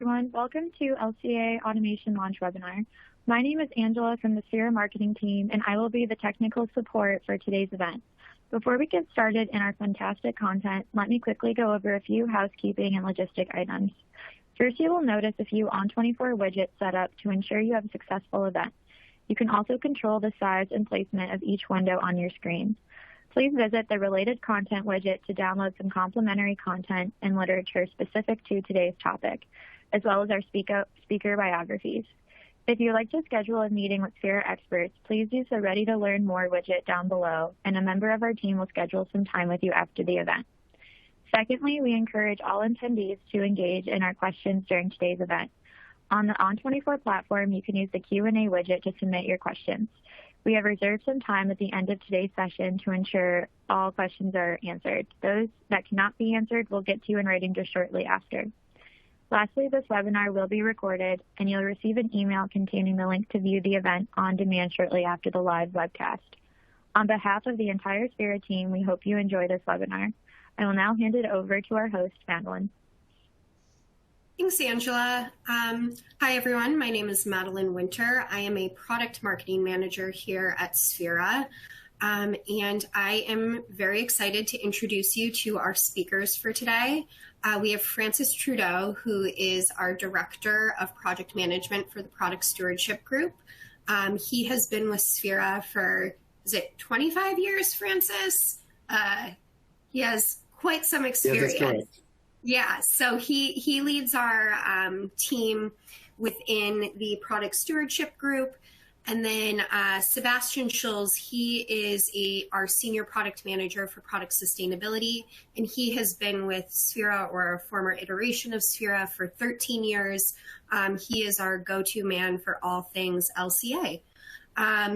everyone. Welcome to LCA Automation Launch Webinar. My name is Angela from the Sphera marketing team, and I will be the technical support for today's event. Before we get started in our fantastic content, let me quickly go over a few housekeeping and logistic items. First, you will notice a few ON24 widgets set up to ensure you have a successful event. You can also control the size and placement of each window on your screen. Please visit the related content widget to download some complimentary content and literature specific to today's topic, as well as our speaker biographies. If you'd like to schedule a meeting with Sphera experts, please use the Ready to Learn More widget down below, and a member of our team will schedule some time with you after the event. Secondly, we encourage all attendees to engage in our questions during today's event. On the ON24 platform, you can use the Q&A widget to submit your questions. We have reserved some time at the end of today's session to ensure all questions are answered. Those that cannot be answered will get to you in writing just shortly after. Lastly, this webinar will be recorded, and you'll receive an email containing the link to view the event on demand shortly after the live webcast. On behalf of the entire Sphera team, we hope you enjoy this webinar. I will now hand it over to our host, Madeline. Thanks, Angela. Hi, everyone. My name is Madeline Winter. I am a product marketing manager here at Sphera, and I am very excited to introduce you to our speakers for today. We have Francis Trudeau, who is our Director of Project Management for the Product Stewardship Group. He has been with Sphera for, is it 25 years, Francis? He has quite some experience. Yeah, that's correct. Yeah, so he leads our team within the product stewardship group. And then Sebastian Schulz, he is our senior product manager for product sustainability. And he has been with Sphera, or a former iteration of Sphera, for 13 years. He is our go-to man for all things LCA.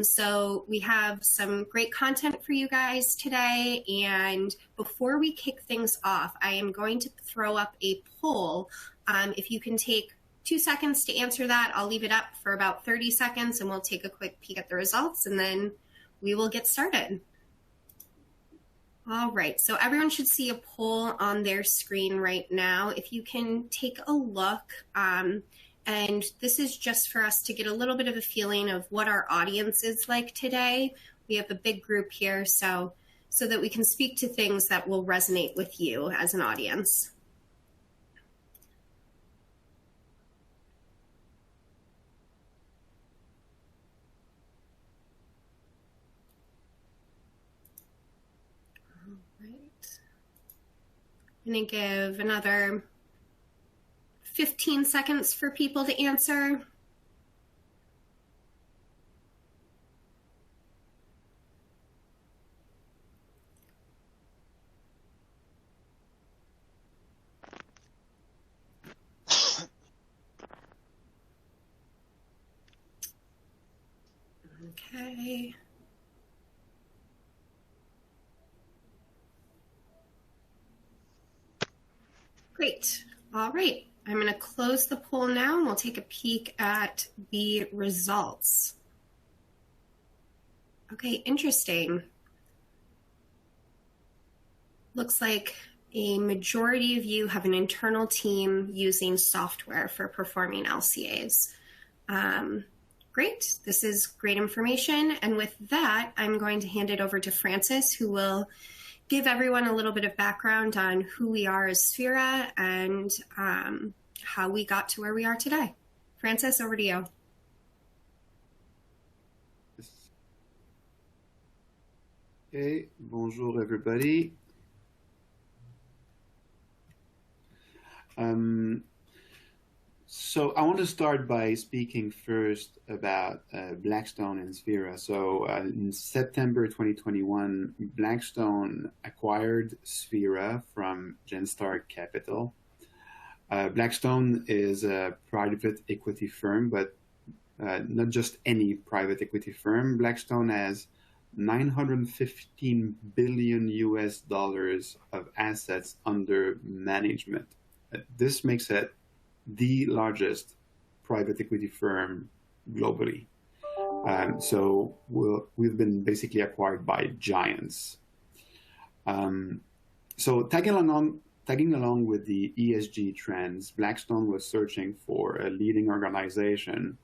So we have some great content for you guys today. And before we kick things off, I am going to throw up a poll. If you can take 2 seconds to answer that, I'll leave it up for about 30 seconds and we'll take a quick peek at the results and then we will get started. All right, so everyone should see a poll on their screen right now. If you can take a look, and this is just for us to get a little bit of a feeling of what our audience is like today. We have a big group here, so that we can speak to things that will resonate with you as an audience. All right. I'm going to give another 15 seconds for people to answer. Okay. Great. All right. I'm going to close the poll now and we'll take a peek at the results. Okay, interesting. Looks like a majority of you have an internal team using software for performing LCAs. Great, this is great information. And with that, I'm going to hand it over to Francis, who will give everyone a little bit of background on who we are as Sphera and how we got to where we are today. Francis, over to you. Okay, bonjour everybody. So I want to start by speaking first about Blackstone and Sphera. So in September 2021, Blackstone acquired Sphera from Genstar Capital. Blackstone is a private equity firm, but not just any private equity firm. Blackstone has $915 billion of assets under management. This makes it the largest private equity firm globally. So we've been basically acquired by giants. So tagging tagging along with the ESG trends, Blackstone was searching for a leading organization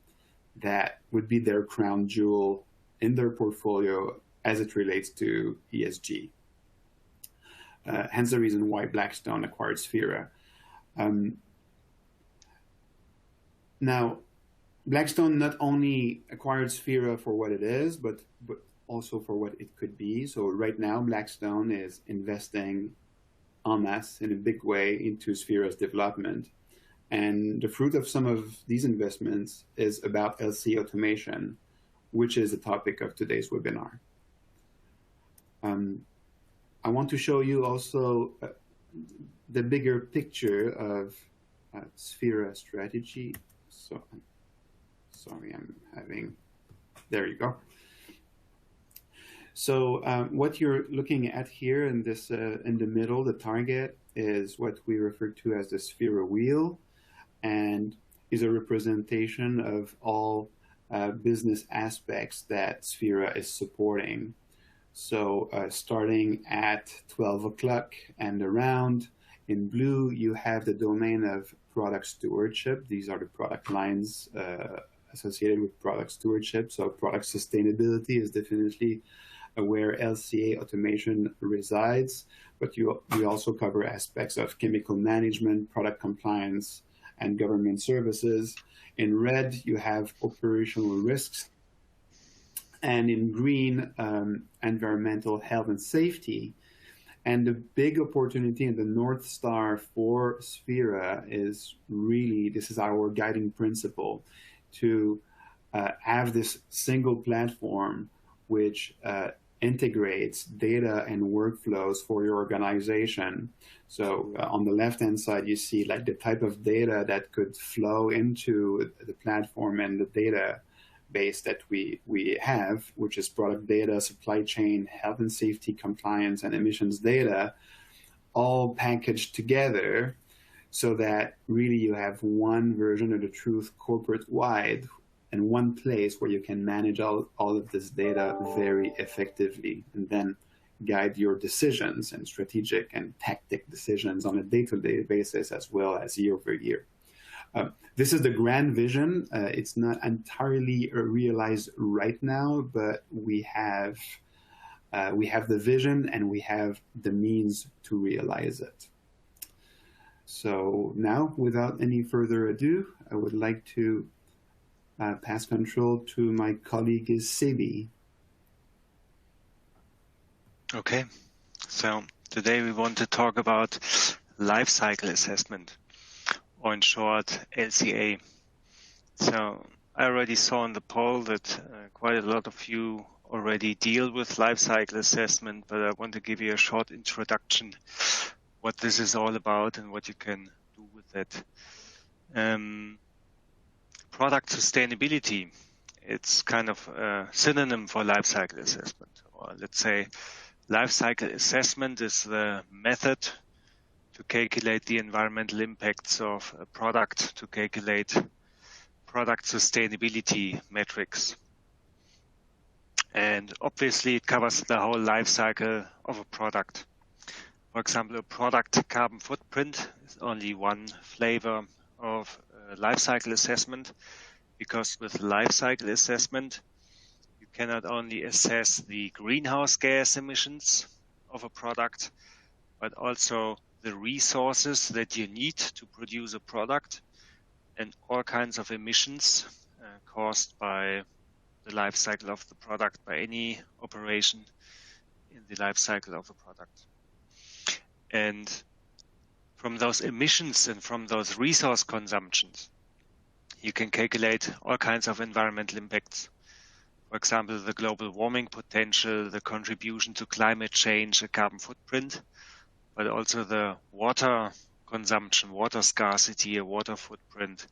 that would be their crown jewel in their portfolio as it relates to ESG. Hence the reason why Blackstone acquired Sphera. Now, Blackstone not only acquired Sphera for what it is, but also for what it could be. So right now, Blackstone is investing en masse in a big way into Sphera's development. And the fruit of some of these investments is about LCA automation, which is the topic of today's webinar. I want to show you also the bigger picture of Sphera strategy. So, sorry, I'm having, there you go. So what you're looking at here in this, in the middle, the target is what we refer to as the Sphera wheel, and is a representation of all business aspects that Sphera is supporting. So starting at 12 o'clock and around, in blue, you have the domain of product stewardship. These are the product lines associated with product stewardship. So product sustainability is definitely where LCA automation resides, but we also cover aspects of chemical management, product compliance, and government services. In red, you have operational risks, and in green, environmental health and safety. And the big opportunity and the North Star for Sphera is really, this is our guiding principle, to have this single platform which integrates data and workflows for your organization. So on the left-hand side, you see like the type of data that could flow into the platform and the data base that we have, which is product data, supply chain, health and safety, compliance, and emissions data, all packaged together so that really you have one version of the truth corporate-wide and one place where you can manage all of this data very effectively and then guide your decisions and strategic and tactic decisions on a day-to-day basis as well as year-over-year. This is the grand vision. It's not entirely realized right now, but we have the vision and we have the means to realize it. So now, without any further ado, I would like to pass control to my colleague Sebi. Okay, so today we want to talk about lifecycle assessment, or in short, LCA. So I already saw in the poll that quite a lot of you already deal with lifecycle assessment, but I want to give you a short introduction what this is all about and what you can do with that. Product sustainability, it's kind of a synonym for lifecycle assessment, or let's say lifecycle assessment is the method to calculate the environmental impacts of a product, to calculate product sustainability metrics. And obviously it covers the whole life cycle of a product. For example, a product carbon footprint is only one flavor of life cycle assessment, because with life cycle assessment, you cannot only assess the greenhouse gas emissions of a product, but also the resources that you need to produce a product and all kinds of emissions caused by the life cycle of the product, by any operation in the life cycle of a product. And from those emissions and from those resource consumptions, you can calculate all kinds of environmental impacts. For example, the global warming potential, the contribution to climate change, a carbon footprint, but also the water consumption, water scarcity, a water footprint,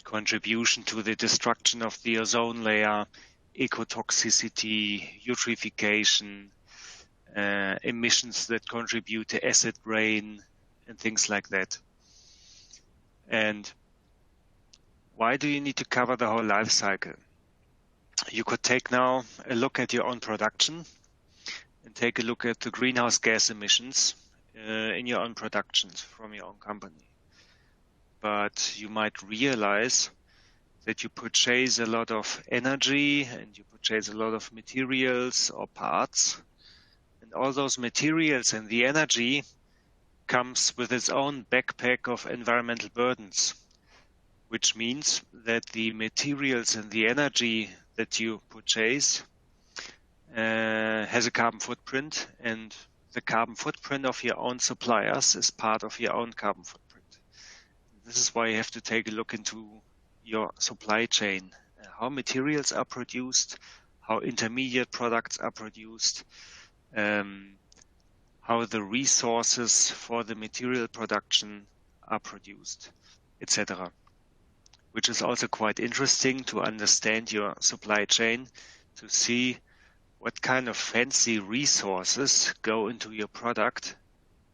contribution to the destruction of the ozone layer, ecotoxicity, eutrophication, emissions that contribute to acid rain, and things like that. And why do you need to cover the whole life cycle? You could take now a look at your own production and take a look at the greenhouse gas emissions in your own productions from your own company. But you might realize that you purchase a lot of energy and you purchase a lot of materials or parts. And all those materials and the energy comes with its own backpack of environmental burdens, which means that the materials and the energy that you purchase has a carbon footprint, and the carbon footprint of your own suppliers is part of your own carbon footprint. This is why you have to take a look into your supply chain, how materials are produced, how intermediate products are produced, how the resources for the material production are produced, etc. Which is also quite interesting to understand your supply chain, to see what kind of fancy resources go into your product,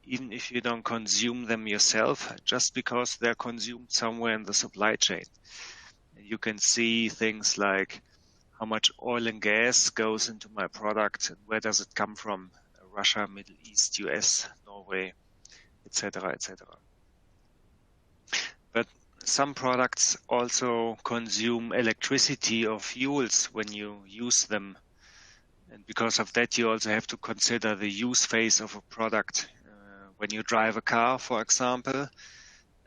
even if you don't consume them yourself, just because they're consumed somewhere in the supply chain. You can see things like how much oil and gas goes into my product, and where does it come from? Russia, Middle East, US, Norway, etc., etc. But some products also consume electricity or fuels when you use them. And because of that, you also have to consider the use phase of a product. When you drive a car, for example,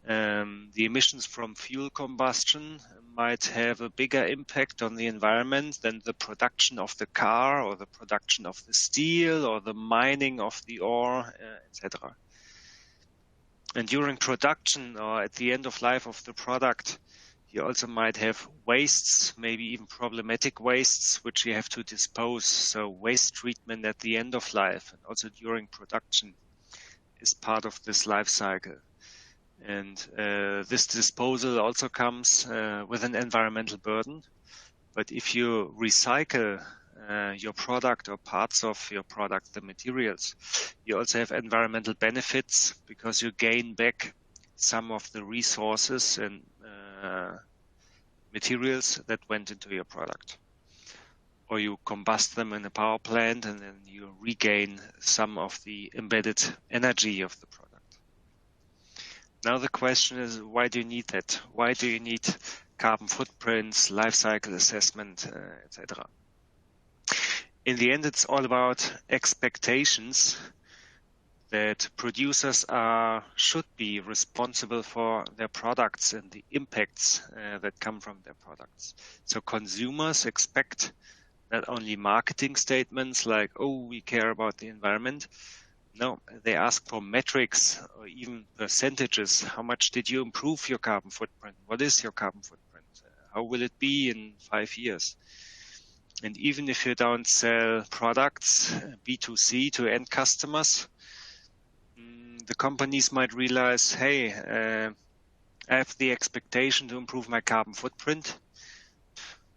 the emissions from fuel combustion might have a bigger impact on the environment than the production of the car or the production of the steel or the mining of the ore, etc. And during production or at the end of life of the product, you also might have wastes, maybe even problematic wastes, which you have to dispose. So waste treatment at the end of life and also during production is part of this life cycle. And this disposal also comes with an environmental burden. But if you recycle your product or parts of your product, the materials, you also have environmental benefits because you gain back some of the resources and materials that went into your product. Or you combust them in a power plant and then you regain some of the embedded energy of the product. Now the question is, why do you need that? Why do you need carbon footprints, life cycle assessment, etc.? In the end, it's all about expectations that producers should be responsible for their products and the impacts that come from their products. So consumers expect not only marketing statements like, oh, we care about the environment. No, they ask for metrics or even percentages. How much did you improve your carbon footprint? What is your carbon footprint? How will it be in 5 years? And even if you don't sell products B2C to end customers, the companies might realize, hey, I have the expectation to improve my carbon footprint.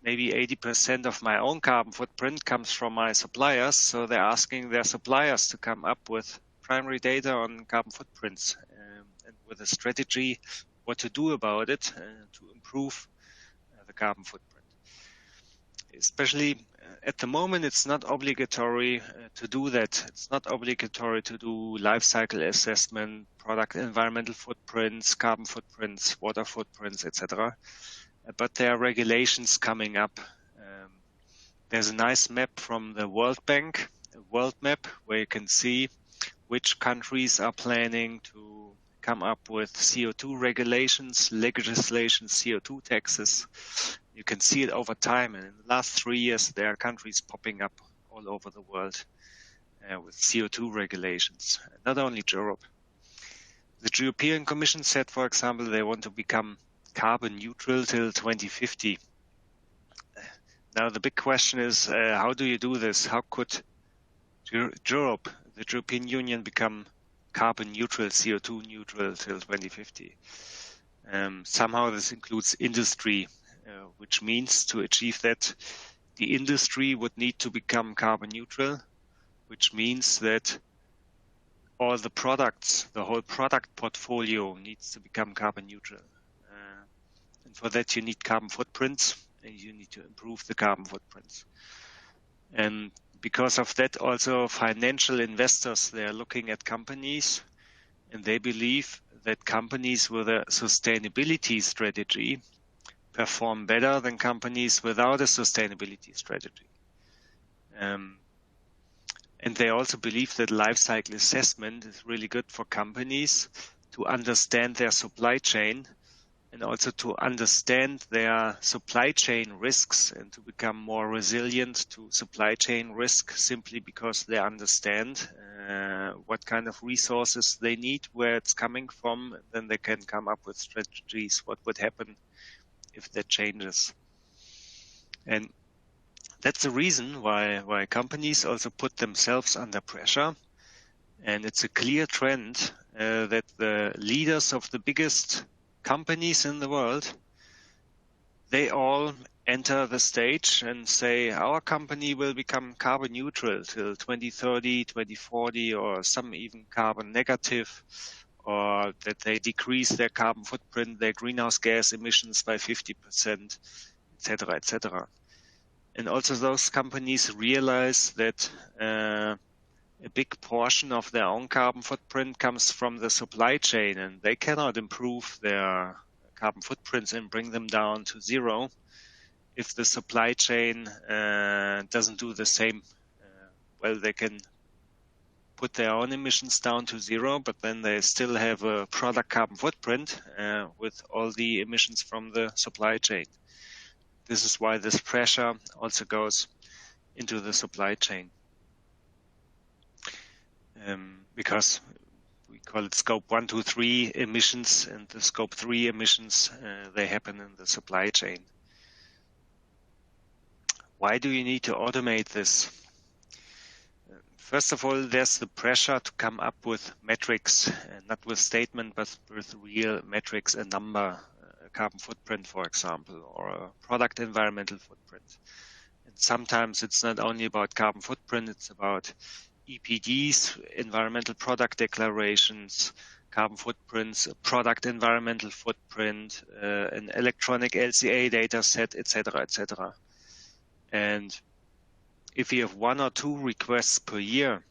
Maybe 80% of my own carbon footprint comes from my suppliers, so they're asking their suppliers to come up with primary data on carbon footprints and with a strategy what to do about it to improve the carbon footprint. Especially at the moment, it's not obligatory to do that. It's not obligatory to do life cycle assessment, product environmental footprints, carbon footprints, water footprints, etc. But there are regulations coming up. There's a nice map from the World Bank, a world map, where you can see which countries are planning to come up with CO2 regulations, legislation, CO2 taxes. You can see it over time. And in the last 3 years, there are countries popping up all over the world with CO2 regulations, not only Europe. The European Commission said, for example, they want to become carbon neutral till 2050. Now the big question is, how do you do this? How could Europe, the European Union, become carbon neutral, CO2 neutral till 2050? Somehow this includes industry, which means to achieve that, the industry would need to become carbon neutral, which means that all the products, the whole product portfolio needs to become carbon neutral. And for that, you need carbon footprints, and you need to improve the carbon footprints. And because of that, also financial investors, they are looking at companies and they believe that companies with a sustainability strategy perform better than companies without a sustainability strategy. And they also believe that life cycle assessment is really good for companies to understand their supply chain and also to understand their supply chain risks and to become more resilient to supply chain risk, simply because they understand what kind of resources they need, where it's coming from, and then they can come up with strategies, what would happen if that changes. And that's the reason why companies also put themselves under pressure. And it's a clear trend that the leaders of the biggest companies in the world, they all enter the stage and say, our company will become carbon neutral till 2030, 2040, or some even carbon negative, or that they decrease their carbon footprint, their greenhouse gas emissions by 50%, etc., etc. And also those companies realize that a big portion of their own carbon footprint comes from the supply chain, and they cannot improve their carbon footprints and bring them down to zero if the supply chain doesn't do the same. Well, they can put their own emissions down to zero, but then they still have a product carbon footprint with all the emissions from the supply chain. This is why this pressure also goes into the supply chain. Because we call it scope 1, 2, 3 emissions, and the scope 3 emissions, they happen in the supply chain. Why do you need to automate this? First of all, there's the pressure to come up with metrics, not with statement, but with real metrics, a number, a carbon footprint, for example, or a product environmental footprint. And sometimes it's not only about carbon footprint, it's about EPDs, environmental product declarations, carbon footprints, product environmental footprint, an electronic LCA data set, etc., etc. And if you have 1 or 2 requests per year,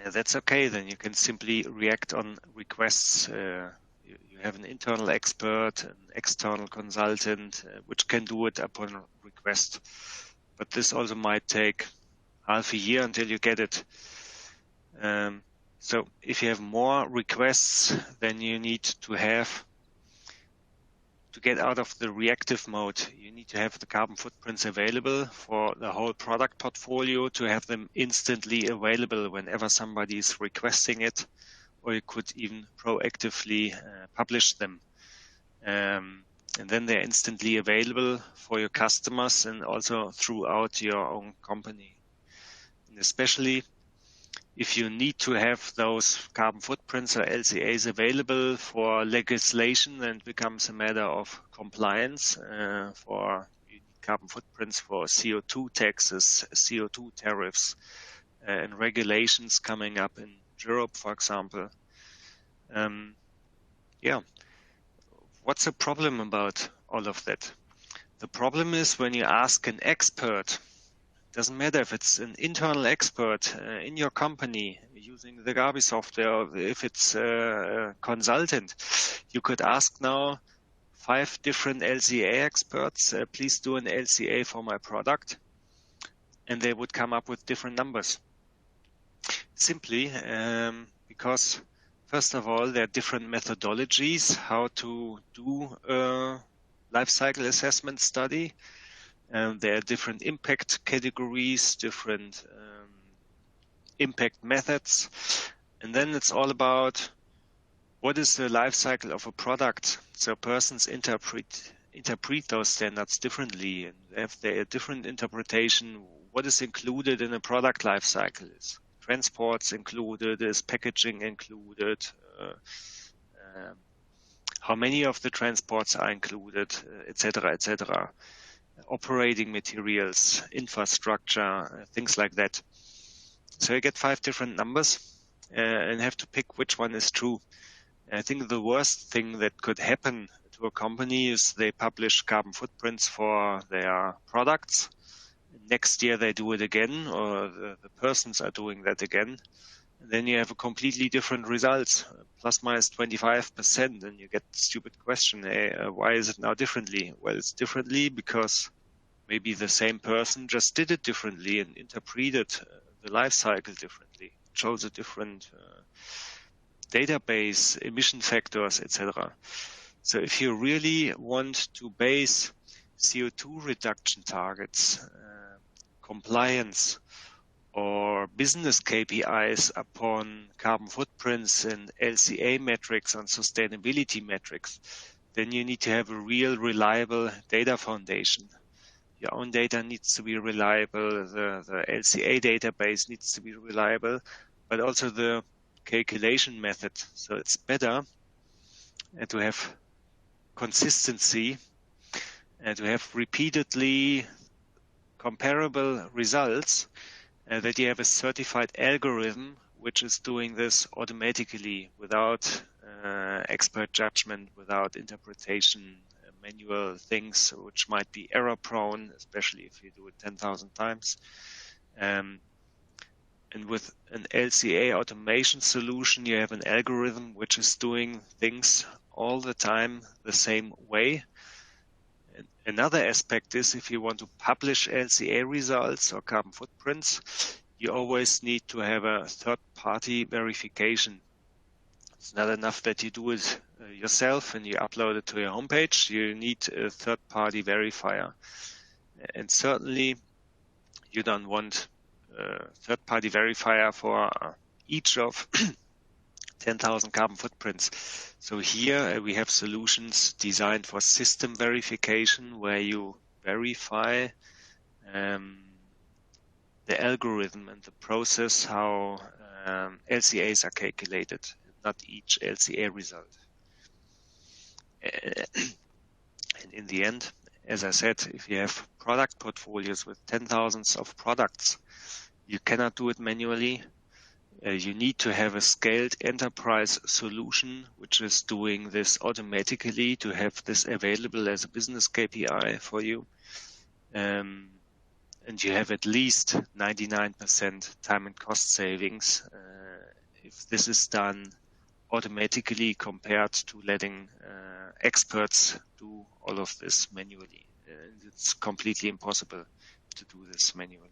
that's okay. Then you can simply react on requests. You have an internal expert, an external consultant, which can do it upon request. But this also might take half a year until you get it. So if you have more requests, then you need to get out of the reactive mode. You need to have the carbon footprints available for the whole product portfolio, to have them instantly available whenever somebody is requesting it, or you could even proactively publish them. And then they're instantly available for your customers and also throughout your own company. And especially if you need to have those carbon footprints or LCAs available for legislation, then it becomes a matter of compliance for carbon footprints for CO2 taxes, CO2 tariffs, and regulations coming up in Europe, for example. What's the problem about all of that? The problem is when you ask an expert. Doesn't matter if it's an internal expert in your company using the Gabi software, or if it's a consultant. You could ask now 5 different LCA experts, please do an LCA for my product, and they would come up with different numbers. Simply because, first of all, there are different methodologies how to do a life cycle assessment study. There are different impact categories, different impact methods. And then it's all about what is the life cycle of a product. So persons interpret those standards differently. And if there are different interpretation, what is included in a product life cycle? Is transports included? Is packaging included? How many of the transports are included, etc., etc. Operating materials, infrastructure, things like that. So you get 5 different numbers and have to pick which one is true. I think the worst thing that could happen to a company is they publish carbon footprints for their products. Next year they do it again, or the persons are doing that again. then you have a completely different results, plus minus 25%, and you get the stupid question, hey, why is it now differently? Well, it's differently because maybe the same person just did it differently and interpreted the life cycle differently. It shows a different database, emission factors, etc. So if you really want to base CO2 reduction targets, compliance, or business KPIs upon carbon footprints and LCA metrics and sustainability metrics, then you need to have a real reliable data foundation. Your own data needs to be reliable, the LCA database needs to be reliable, but also the calculation method. So it's better to have consistency and to have repeatedly comparable results, that you have a certified algorithm which is doing this automatically without expert judgment, without interpretation, manual things which might be error prone, especially if you do it 10,000 times. And with an LCA automation solution, you have an algorithm which is doing things all the time the same way. And another aspect is if you want to publish LCA results or carbon footprints, you always need to have a third-party verification. It's not enough that you do it yourself and you upload it to your homepage. You need a third-party verifier. And certainly you don't want a third-party verifier for each of 10,000 carbon footprints. So here we have solutions designed for system verification where you verify the algorithm and the process how LCAs are calculated, not each LCA result. And in the end, as I said, if you have product portfolios with 10,000s of products, you cannot do it manually. You need to have a scaled enterprise solution which is doing this automatically to have this available as a business KPI for you. And you have at least 99% time and cost savings if this is done automatically compared to letting experts do all of this manually. It's completely impossible to do this manually.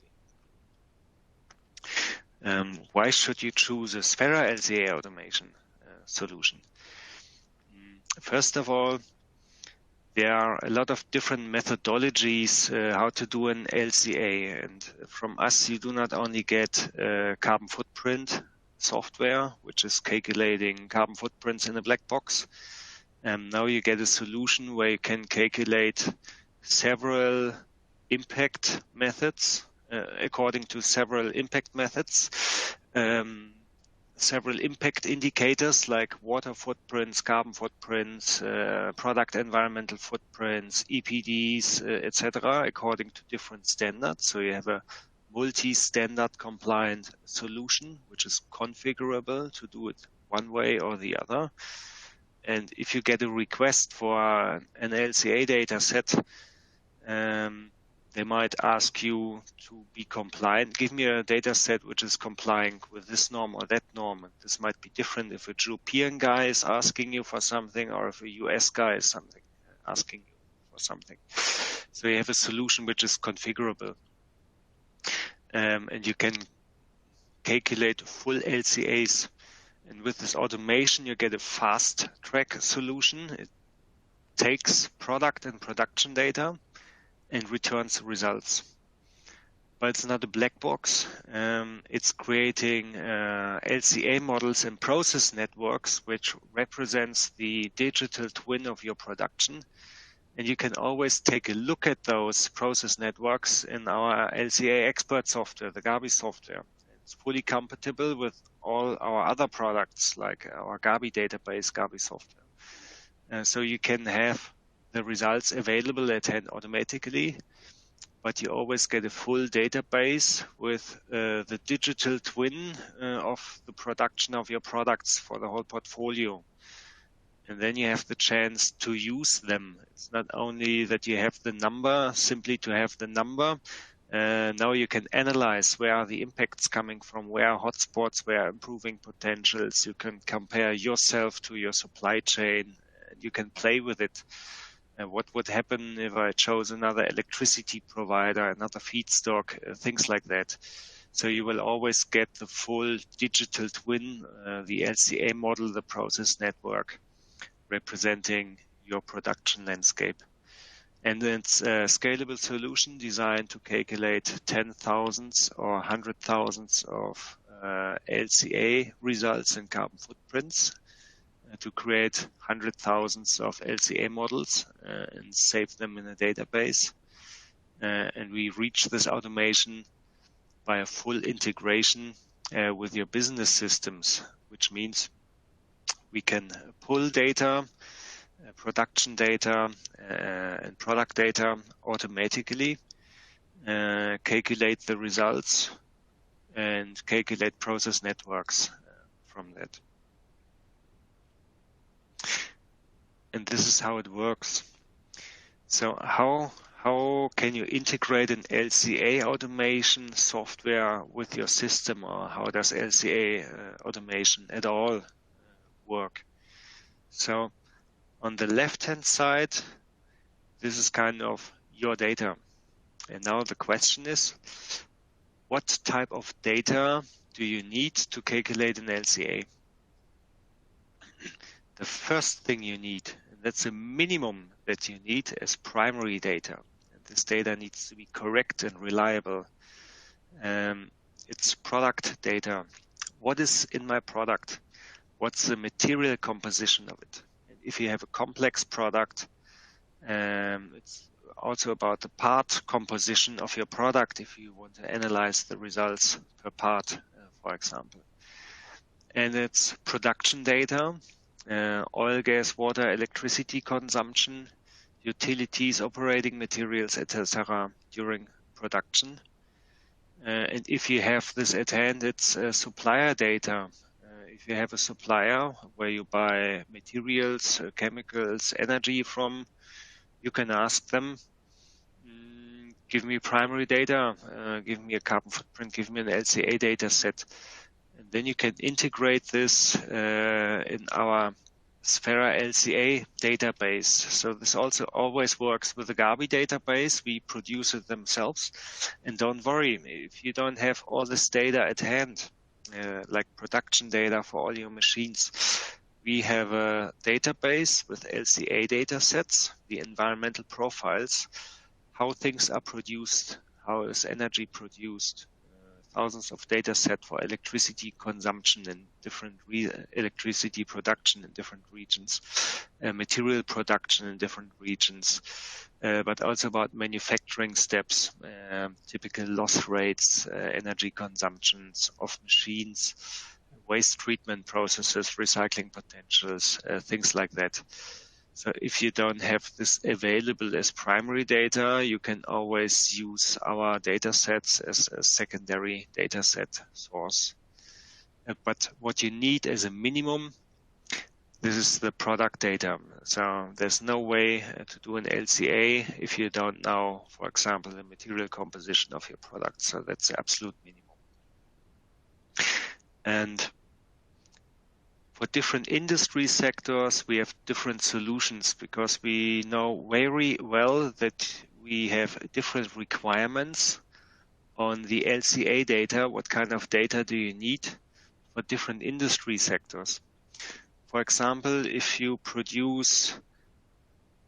Why should you choose a Sphera LCA automation solution? First of all, there are a lot of different methodologies how to do an LCA, and from us you do not only get carbon footprint software, which is calculating carbon footprints in a black box. Now you get a solution where you can calculate several impact methods, according to several impact methods, several impact indicators like water footprints, carbon footprints, product environmental footprints, EPDs, etc., according to different standards. So you have a multi-standard compliant solution, which is configurable to do it one way or the other. And if you get a request for an LCA data set, they might ask you to be compliant. Give me a data set which is complying with this norm or that norm. And this might be different if a European guy is asking you for something or if a US guy is asking you for something. So you have a solution which is configurable. And you can calculate full LCAs. And with this automation, you get a fast track solution. It takes product and production data and returns results. But it's not a black box. It's creating LCA models and process networks, which represents the digital twin of your production. And you can always take a look at those process networks in our LCA expert software, the Gabi software. It's fully compatible with all our other products, like our Gabi database, Gabi software. So you can have the results available at hand automatically, but you always get a full database with the digital twin of the production of your products for the whole portfolio. And then you have the chance to use them. It's not only that you have the number, simply to have the number, Now you can analyze where are the impacts coming from, where are hotspots, where are improving potentials. You can compare yourself to your supply chain. You can play with it. What would happen if I chose another electricity provider, another feedstock, things like that. So you will always get the full digital twin, the LCA model, the process network, representing your production landscape. And it's a scalable solution designed to calculate 10,000s or 100,000s of LCA results and carbon footprints to create 100,000s of LCA models and save them in a database. And we reach this automation by a full integration with your business systems, which means we can pull data, production data and product data automatically, calculate the results, and calculate process networks from that. And this is how it works. So how can you integrate an LCA automation software with your system, or how does LCA automation at all work? So on the left-hand side, this is kind of your data. And now the question is, what type of data do you need to calculate an LCA? The first thing you need, and that's the minimum that you need, is primary data. And this data needs to be correct and reliable. It's product data. What is in my product? What's the material composition of it? And if you have a complex product, it's also about the part composition of your product if you want to analyze the results per part, for example. And it's production data, oil, gas, water, electricity consumption, utilities, operating materials, etc. during production. And if you have this at hand, it's supplier data. If you have a supplier where you buy materials, chemicals, energy from, you can ask them, give me primary data, give me a carbon footprint, give me an LCA data set. And then you can integrate this in our Sphera LCA database. So this also always works with the Gabi database. We produce it themselves. And don't worry, if you don't have all this data at hand, like production data for all your machines, we have a database with LCA data sets, the environmental profiles, how things are produced, how is energy produced, thousands of data set for electricity consumption in different electricity production in different regions, material production in different regions, but also about manufacturing steps, typical loss rates, energy consumptions of machines, waste treatment processes, recycling potentials, things like that. So if you don't have this available as primary data, you can always use our data sets as a secondary data set source. But what you need as a minimum, this is the product data. So there's no way to do an LCA if you don't know, for example, the material composition of your product. So that's the absolute minimum. And for different industry sectors, we have different solutions because we know very well that we have different requirements on the LCA data. What kind of data do you need for different industry sectors? For example, if you produce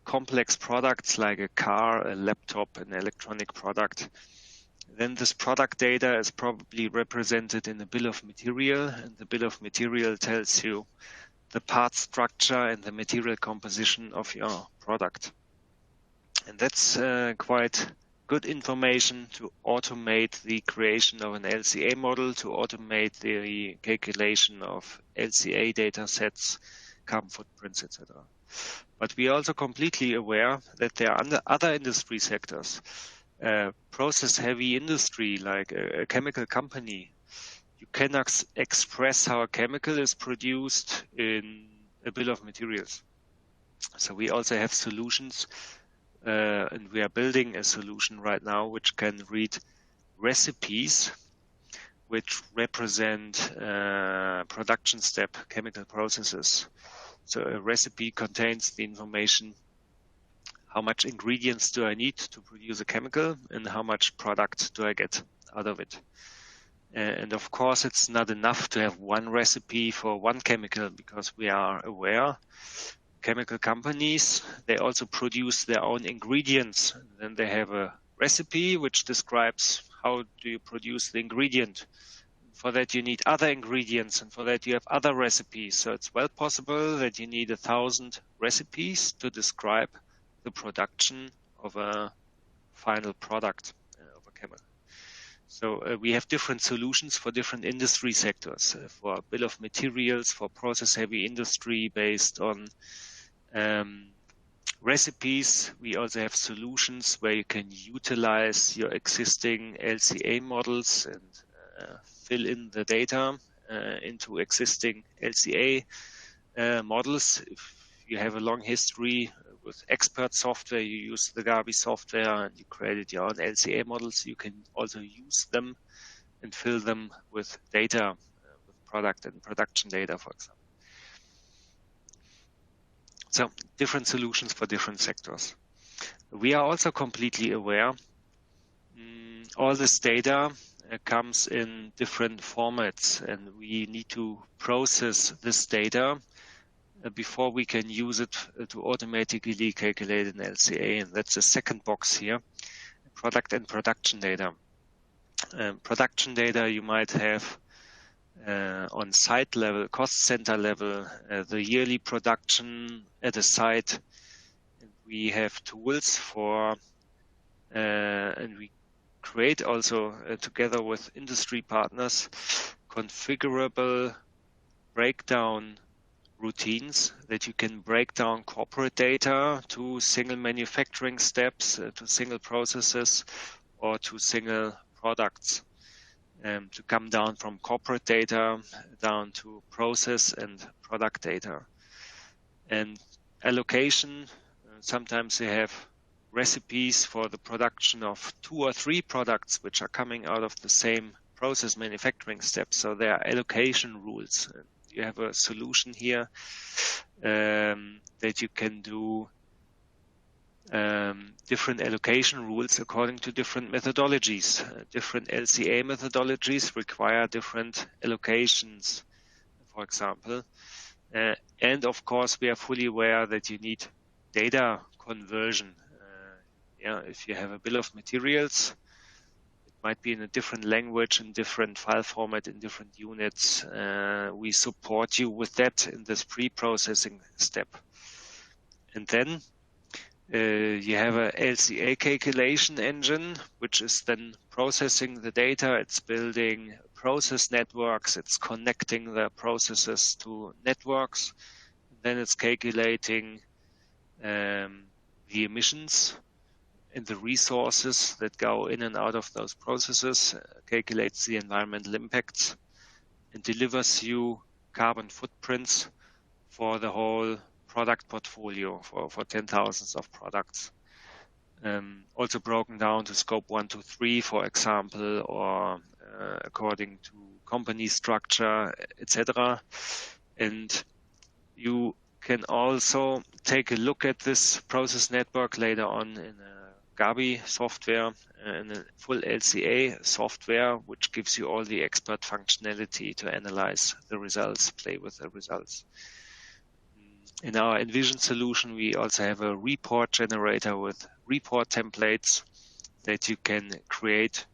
complex products like a car, a laptop, an electronic product, then this product data is probably represented in a bill of material, and the bill of material tells you the part structure and the material composition of your product. And that's quite good information to automate the creation of an LCA model, to automate the calculation of LCA data sets, carbon footprints, etc. But we are also completely aware that there are other industry sectors, process-heavy industry like a chemical company. You cannot express how a chemical is produced in a bill of materials. So we also have solutions and we are building a solution right now which can read recipes which represent production step chemical processes. So a recipe contains the information: how much ingredients do I need to produce a chemical, and how much product do I get out of it. And of course, it's not enough to have one recipe for one chemical, because we are aware chemical companies, they also produce their own ingredients. Then they have a recipe which describes how do you produce the ingredient. For that you need other ingredients, and for that you have other recipes. So it's well possible that you need 1,000 recipes to describe the production of a final product of a chemical. So we have different solutions for different industry sectors, for bill of materials, for process-heavy industry based on recipes. We also have solutions where you can utilize your existing LCA models and fill in the data into existing LCA models. If you have a long history with expert software, you use the Gabi software and you created your own LCA models, you can also use them and fill them with data, with product and production data, for example. So different solutions for different sectors. We are also completely aware all this data comes in different formats, and we need to process this data before we can use it to automatically calculate an LCA. And that's the second box here, product and production data. Production data you might have on site level, cost center level, the yearly production at a site. And we have tools for, and we create also together with industry partners, configurable breakdown routines that you can break down corporate data to single manufacturing steps, to single processes, or to single products. To come down from corporate data down to process and product data. And allocation, sometimes you have recipes for the production of 2 or 3 products which are coming out of the same process manufacturing step. So there are allocation rules. You have a solution here that you can do different allocation rules according to different methodologies. Different LCA methodologies require different allocations, for example. And of course, we are fully aware that you need data conversion. If you have a bill of materials, it might be in a different language, in different file format, in different units. We support you with that in this pre-processing step. And then you have a LCA calculation engine, which is then processing the data. It's building process networks. It's connecting the processes to networks. Then it's calculating the emissions and the resources that go in and out of those processes, calculates the environmental impacts, and delivers you carbon footprints for the whole product portfolio for 10,000s of products. Also broken down to scope 1 to 3, for example, or according to company structure, etc. And you can also take a look at this process network later on in a Gabi software and a full LCA software, which gives you all the expert functionality to analyze the results, play with the results. In our Envision solution, we also have a report generator with report templates that you can create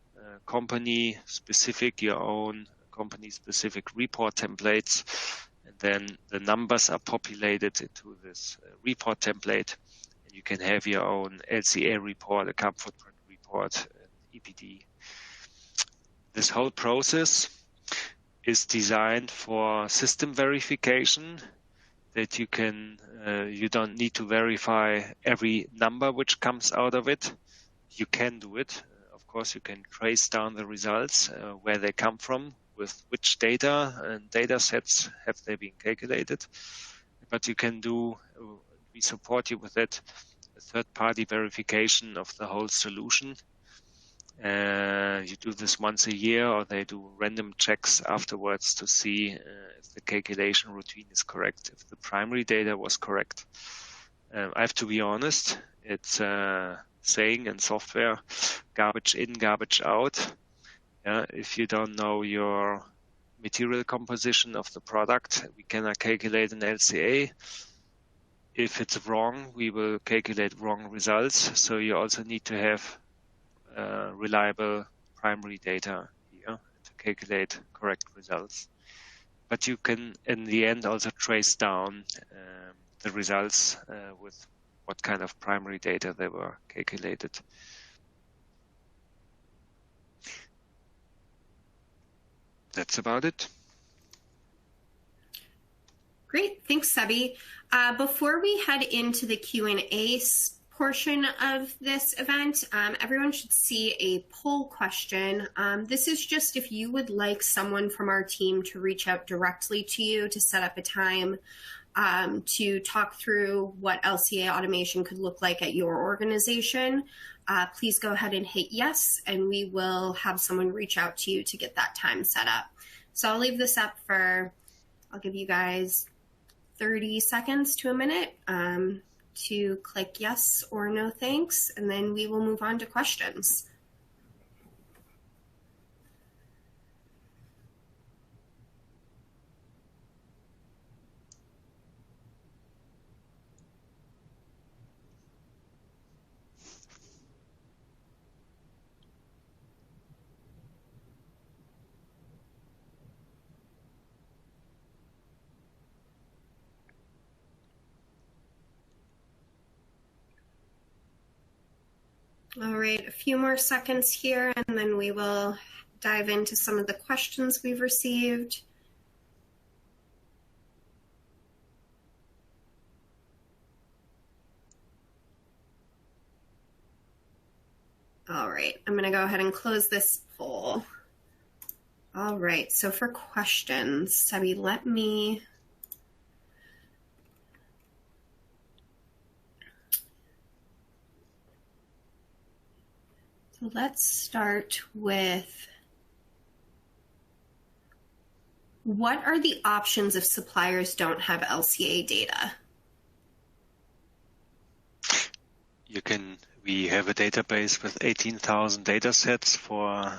company-specific, your own company-specific report templates. And then the numbers are populated into this report template. And you can have your own LCA report, a carbon footprint report, EPD. This whole process is designed for system verification, that you can, you don't need to verify every number which comes out of it. You can do it. Of course, you can trace down the results, where they come from, with which data and data sets have they been calculated. But you can do, we support you with it, third-party verification of the whole solution. You do this once a year, or they do random checks afterwards to see if the calculation routine is correct, if the primary data was correct. I have to be honest, it's saying in software, garbage in, garbage out. If you don't know your material composition of the product, we cannot calculate an LCA. If it's wrong, we will calculate wrong results. So you also need to have reliable primary data here to calculate correct results. But you can, in the end, also trace down the results with what kind of primary data they were calculated. That's about it. Great, thanks, Sebi. Before we head into the Q&A portion of this event, everyone should see a poll question. This is just if you would like someone from our team to reach out directly to you to set up a time to talk through what LCA automation could look like at your organization. Please go ahead and hit yes, and we will have someone reach out to you to get that time set up. So I'll leave this up for, I'll give you guys 30 seconds to a minute to click yes or no thanks, and then we will move on to questions. All right, a few more seconds here, and then we will dive into some of the questions we've received. All right, I'm going to go ahead and close this poll. All right, so for questions, Sebi, let me... So let's start with, what are the options if suppliers don't have LCA data? We have a database with 18,000 data sets for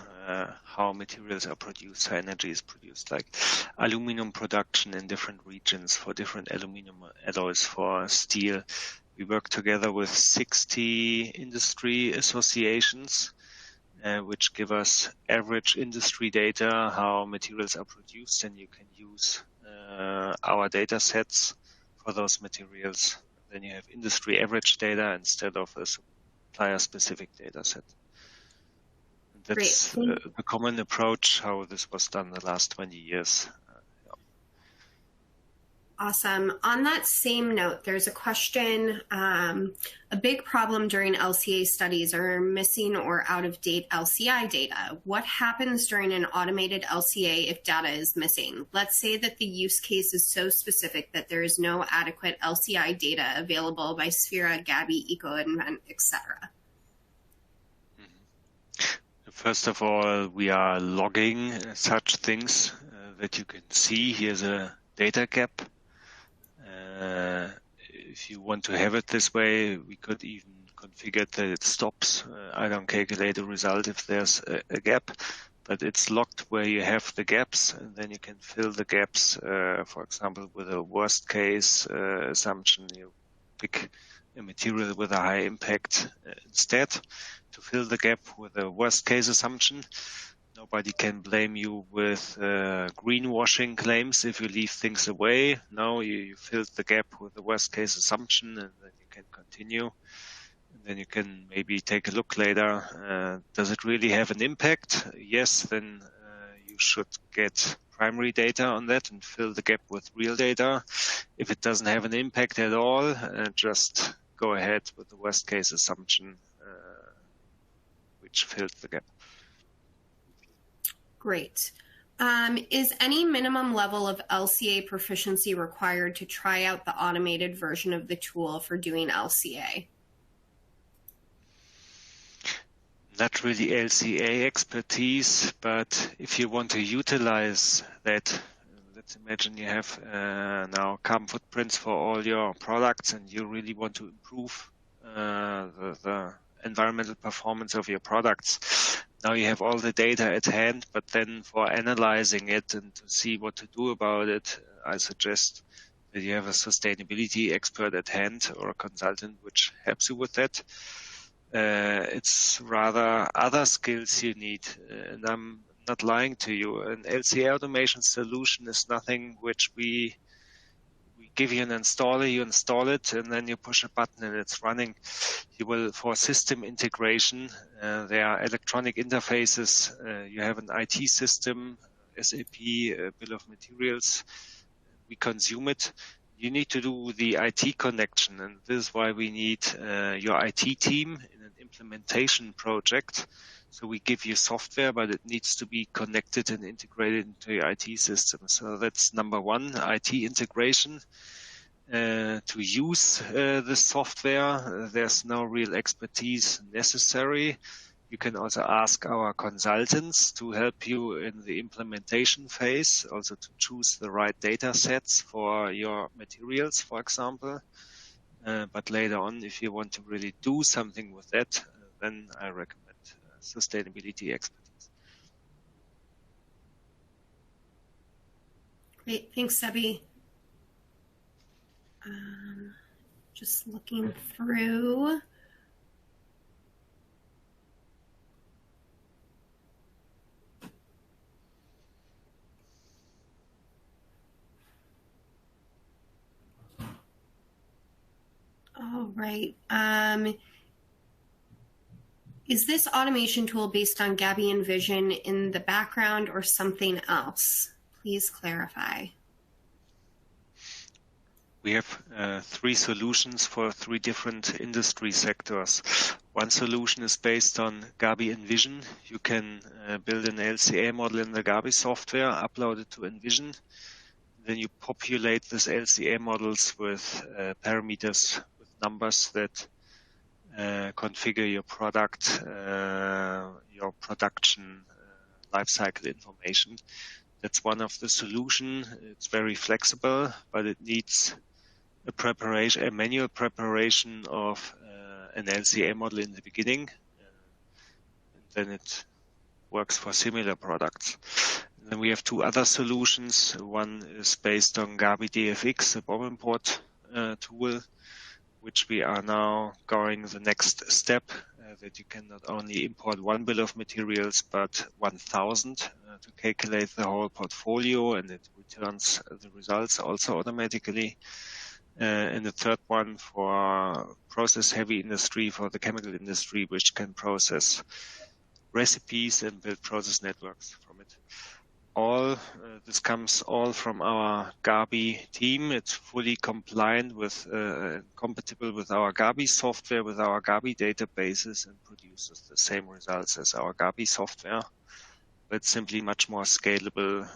how materials are produced, how energy is produced, like aluminum production in different regions for different aluminum alloys for steel. We work together with 60 industry associations, which give us average industry data, how materials are produced, and you can use our data sets for those materials. Then you have industry average data instead of a supplier-specific data set. That's a common approach, how this was done the last 20 years. Awesome. On that same note, there's a question. A big problem during LCA studies are missing or out-of-date LCI data. What happens during an automated LCA if data is missing? Let's say that the use case is so specific that there is no adequate LCI data available by Sphera, Gabi, EcoInvent, etc. First of all, we are logging such things that you can see. Here's a data gap. If you want to have it this way, we could even configure that it stops. I don't calculate a result if there's a gap, but it's locked where you have the gaps, and then you can fill the gaps, for example, with a worst case assumption. You pick a material with a high impact instead to fill the gap with a worst case assumption. Nobody can blame you with greenwashing claims if you leave things away. No, you filled the gap with the worst case assumption, and then you can continue. And then you can maybe take a look later. Does it really have an impact? Yes, then you should get primary data on that and fill the gap with real data. If it doesn't have an impact at all, just go ahead with the worst case assumption, which filled the gap. Great. Is any minimum level of LCA proficiency required to try out the automated version of the tool for doing LCA? not really LCA expertise, but if you want to utilize that, let's imagine you have now carbon footprints for all your products and you really want to improve the environmental performance of your products. Now you have all the data at hand, but then for analyzing it and to see what to do about it, I suggest that you have a sustainability expert at hand or a consultant which helps you with that. It's rather other skills you need, and I'm not lying to you. An LCA automation solution is nothing which we give you an installer, you install it, and then you push a button and it's running. You will, for system integration, there are electronic interfaces. You have an IT system, SAP, bill of materials. We consume it. You need to do the IT connection, and this is why we need your IT team in an implementation project. So we give you software, but it needs to be connected and integrated into your IT system. So that's number one, IT integration. To use the software, there's no real expertise necessary. You can also ask our consultants to help you in the implementation phase, also to choose the right data sets for your materials, for example. But later on, if you want to really do something with that, then I recommend sustainability expertise. Great, thanks, Sebi. Just looking through. All right. Is this automation tool based on Gabby and Vision in the background or something else? Please clarify. We have 3 solutions for 3 different industry sectors. One solution is based on Gabi Envision. You can build an LCA model in the Gabi software, upload it to Envision. Then you populate these LCA models with parameters, with numbers that configure your product, your production lifecycle information. That's one of the solutions. It's very flexible, but it needs a manual preparation of an LCA model in the beginning, and then it works for similar products. And then we have 2 other solutions. One is based on Gabi DFX, a bomb import tool, which we are now going the next step, that you can not only import 1 bill of materials, but 1,000 to calculate the whole portfolio, and it returns the results also automatically. And the third one for process-heavy industry, for the chemical industry, which can process recipes and build process networks from it. This comes all from our Gabi team. It's fully compliant with, compatible with our Gabi software, with our Gabi databases, and produces the same results as our Gabi software, but simply much more scalable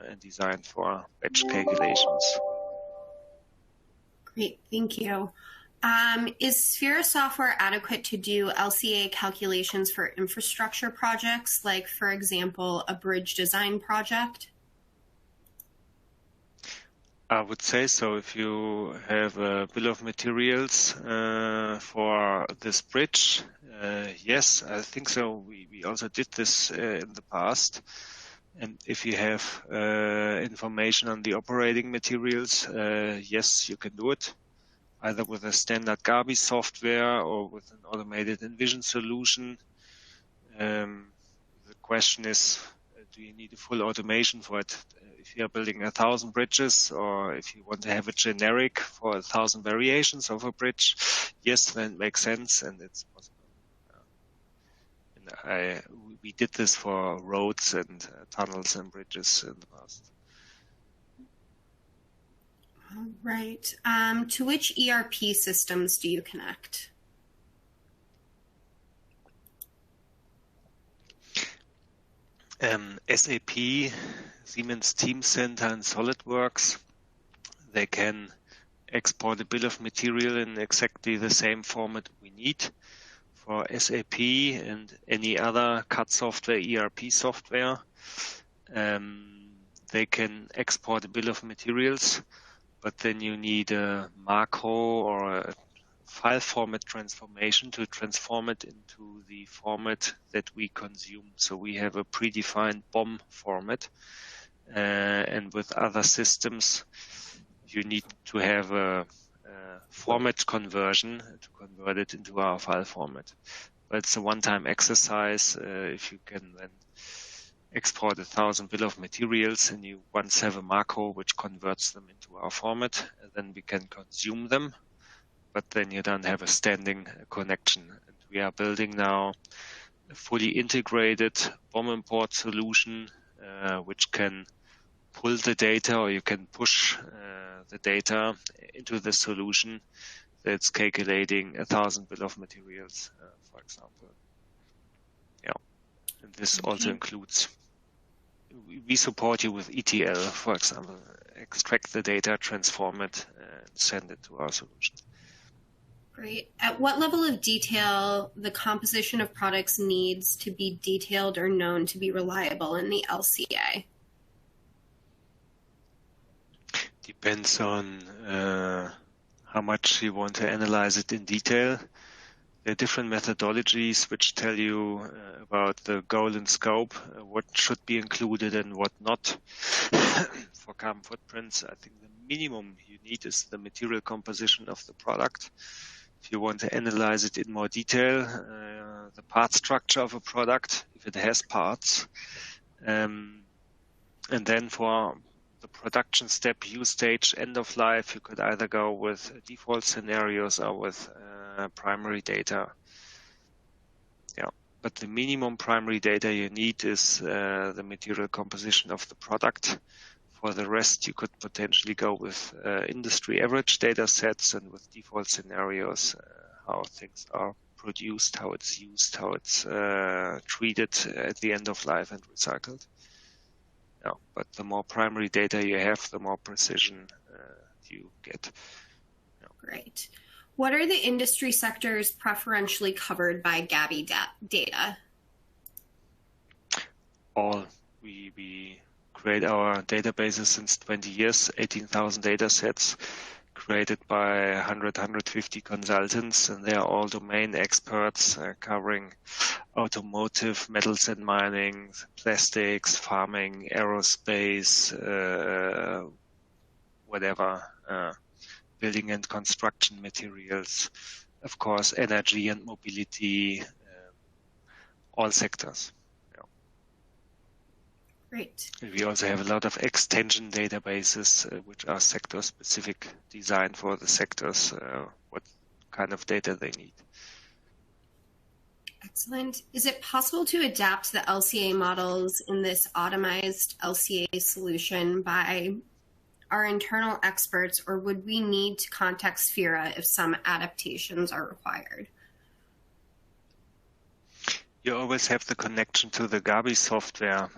and designed for batch calculations. Great, thank you. Is Sphera software adequate to do LCA calculations for infrastructure projects, like, for example, a bridge design project? I would say so. If you have a bill of materials for this bridge, yes, I think so. We also did this in the past. And if you have information on the operating materials, yes, you can do it, either with a standard Gabi software or with an automated Envision solution. The question is, do you need a full automation for it? If you are building 1,000 bridges, or if you want to have a generic for 1,000 variations of a bridge, yes, then it makes sense and it's possible. We did this for roads and tunnels and bridges in the past. All right. To which ERP systems do you connect? SAP, Siemens Teamcenter, and SolidWorks, they can export a bill of material in exactly the same format we need. for SAP and any other CAD software, ERP software. They can export a bill of materials, but then you need a macro or a file format transformation to transform it into the format that we consume. So we have a predefined BOM format, and with other systems, you need to have a format conversion to convert it into our file format. But it's a one-time exercise. If you can then export 1,000 bill of materials and you once have a macro which converts them into our format, then we can consume them, but then you don't have a standing connection. And we are building now a fully integrated BOM import solution, which can pull the data, or you can push the data into the solution that's calculating 1,000 bill of materials, for example. Yeah, and this also includes, we support you with ETL, for example, extract the data, transform it, and send it to our solution. Great. At what level of detail the composition of products needs to be detailed or known to be reliable in the LCA? Depends on how much you want to analyze it in detail. There are different methodologies which tell you about the goal and scope, what should be included and what not. For carbon footprints, I think the minimum you need is the material composition of the product. If you want to analyze it in more detail, the part structure of a product, if it has parts. And then for the production step, use stage, end of life, you could either go with default scenarios or with primary data. Yeah, but the minimum primary data you need is the material composition of the product. For the rest, you could potentially go with industry average data sets and with default scenarios, how things are produced, how it's used, how it's treated at the end of life and recycled. Yeah, but the more primary data you have, the more precision you get. Yeah. Great. What are the industry sectors preferentially covered by Gabi data? All. We create our databases since 20 years, 18,000 data sets created by 150 consultants, and they are all domain experts covering automotive, metals and mining, plastics, farming, aerospace, whatever, building and construction materials, of course, energy and mobility, all sectors. Great. We also have a lot of extension databases, which are sector-specific, designed for the sectors, what kind of data they need. Excellent. Is it possible to adapt the LCA models in this automized LCA solution by our internal experts, or would we need to contact Sphera if some adaptations are required? You always have the connection to the Gabi software.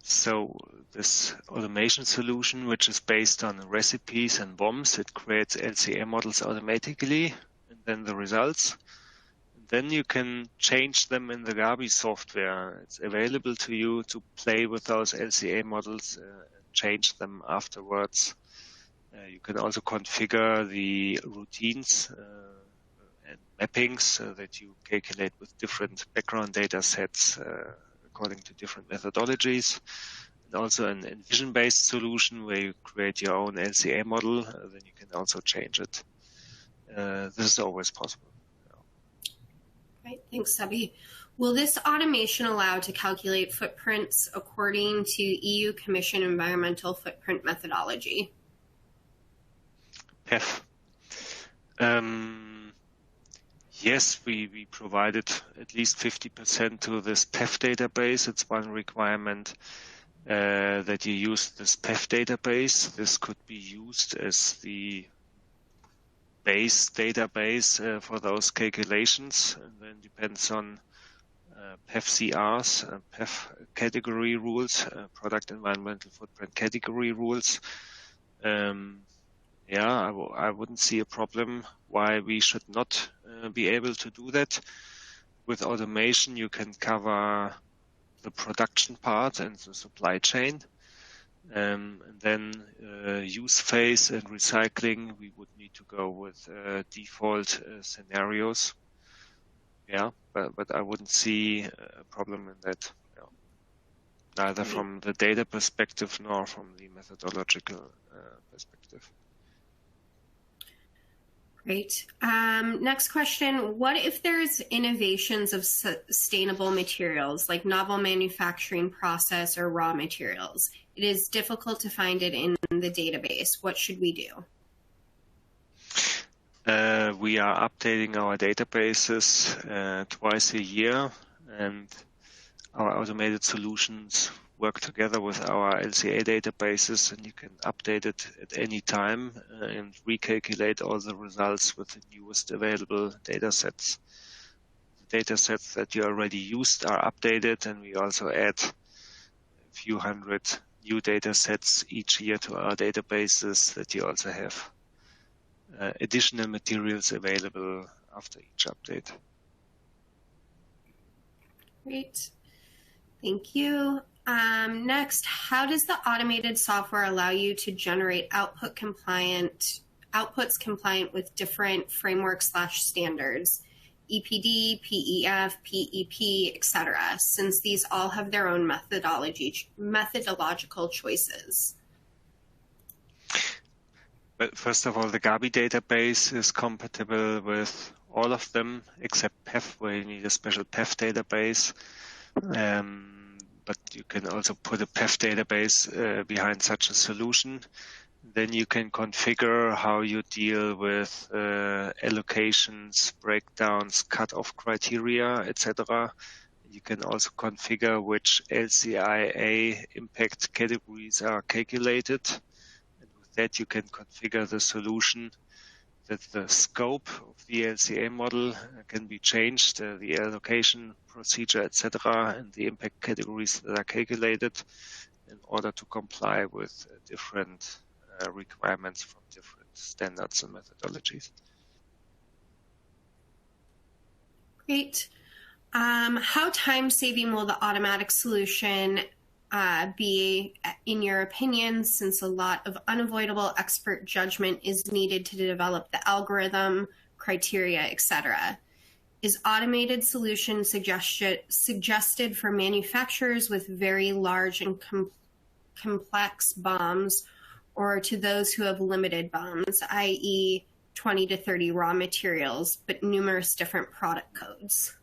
So this automation solution, which is based on recipes and BOMs, it creates LCA models automatically, and then the results. And then you can change them in the Gabi software. It's available to you to play with those LCA models and change them afterwards. You can also configure the routines and mappings so that you calculate with different background data sets according to different methodologies. And also an vision-based solution where you create your own LCA model, then you can also change it. This is always possible. Right, thanks, Sabi. Will this automation allow to calculate footprints according to EU Commission environmental footprint methodology? PEF. Yes, we provided at least 50% to this PEF database. It's one requirement that you use this PEF database. This could be used as the base database for those calculations, and then depends on PEF CRs, PEF category rules, product environmental footprint category rules. I wouldn't see a problem why we should not be able to do that. With automation, you can cover the production part and the supply chain. And then use phase and recycling, we would need to go with default scenarios. Yeah, but I wouldn't see a problem in that. Yeah. Neither from the data perspective nor from the methodological perspective. Great. Next question. What if there's innovations of sustainable materials like novel manufacturing process or raw materials? It is difficult to find it in the database. What should we do? We are updating our databases twice a year, and our automated solutions work together with our LCA databases, and you can update it at any time and recalculate all the results with the newest available data sets. The data sets that you already used are updated, and we also add a few hundred new data sets each year to our databases that you also have additional materials available after each update. Great. Thank you. Next, how does the automated software allow you to generate outputs compliant with different frameworks/standards, EPD, PEF, PEP, etc., since these all have their own methodological choices? But first of all, the Gabi database is compatible with all of them except PEF, where you need a special PEF database. But you can also put a PEF database behind such a solution. Then you can configure how you deal with allocations, breakdowns, cut-off criteria, etc. You can also configure which LCA impact categories are calculated. And with that, you can configure the solution that the scope of the LCA model can be changed, the allocation procedure, etc., and the impact categories that are calculated in order to comply with different requirements from different standards and methodologies. Great. How time-saving will the automatic solution be, in your opinion, since a lot of unavoidable expert judgment is needed to develop the algorithm, criteria, etc.? Is automated solution suggested for manufacturers with very large and complex BOMs, or to those who have limited BOMs, i.e. 20 to 30 raw materials, but numerous different product codes?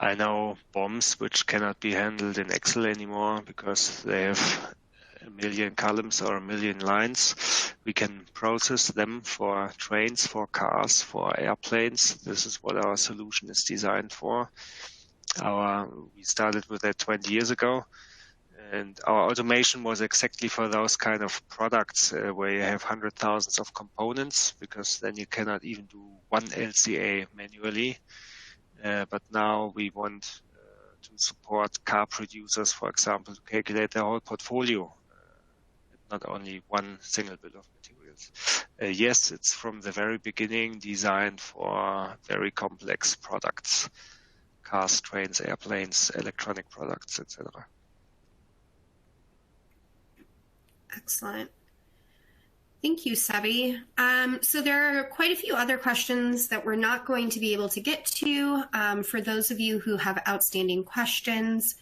I know BOMs which cannot be handled in Excel anymore because they have 1 million columns or 1 million lines. We can process them for trains, for cars, for airplanes. This is what our solution is designed for. We started with that 20 years ago. And our automation was exactly for those kind of products where you have hundred thousands of components, because then you cannot even do one LCA manually. But now we want to support car producers, for example, to calculate their whole portfolio, not only one single bill of materials. Yes, it's from the very beginning designed for very complex products, cars, trains, airplanes, electronic products, etc. Excellent. Thank you, Sebi. So there are quite a few other questions that we're not going to be able to get to. For those of you who have outstanding questions,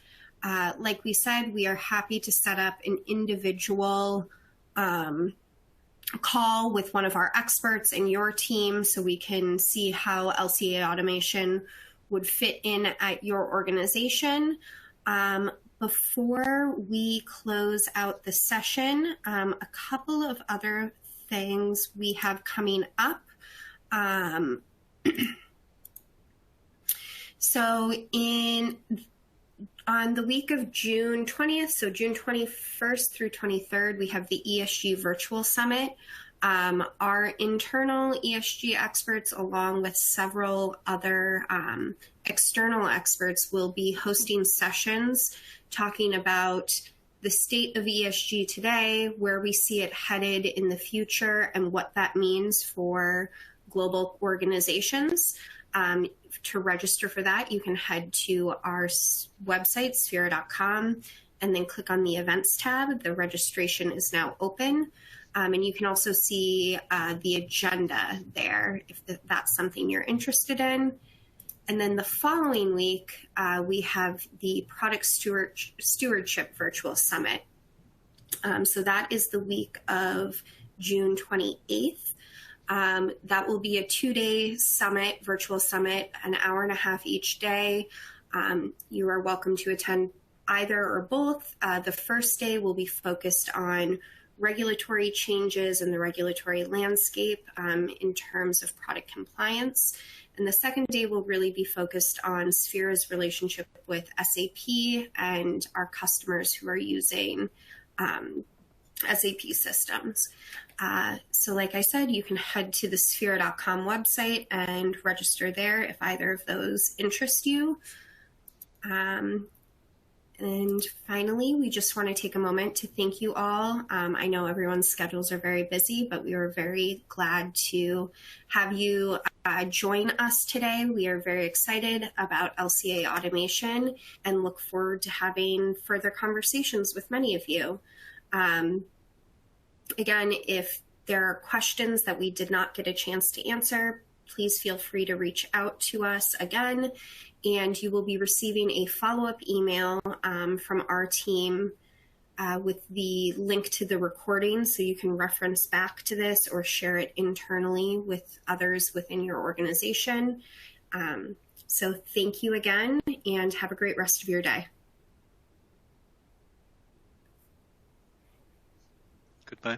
like we said, we are happy to set up an individual call with one of our experts in your team so we can see how LCA automation would fit in at your organization. Before we close out the session, a couple of other things we have coming up. So on the week of June 20th, so June 21st through 23rd, we have the ESG Virtual Summit. Our internal ESG experts, along with several other external experts, will be hosting sessions talking about the state of ESG today, where we see it headed in the future, and what that means for global organizations. To register for that, you can head to our website, sphera.com, and then click on the events tab. The registration is now open. And you can also see the agenda there if that's something you're interested in. And then the following week, we have the Product Stewardship Virtual Summit. So that is the week of June 28th. That will be a 2-day summit, virtual summit, an hour and a half each day. You are welcome to attend either or both. The first day will be focused on regulatory changes in the regulatory landscape in terms of product compliance. And the second day will really be focused on Sphera's relationship with SAP and our customers who are using SAP systems. So like I said, you can head to the Sphera.com website and register there if either of those interest you. And finally, we just want to take a moment to thank you all. I know everyone's schedules are very busy, but we are very glad to have you join us today. We are very excited about LCA Automation and look forward to having further conversations with many of you. Again, if there are questions that we did not get a chance to answer, please feel free to reach out to us again, and you will be receiving a follow-up email from our team with the link to the recording so you can reference back to this or share it internally with others within your organization. So thank you again, and have a great rest of your day. Goodbye.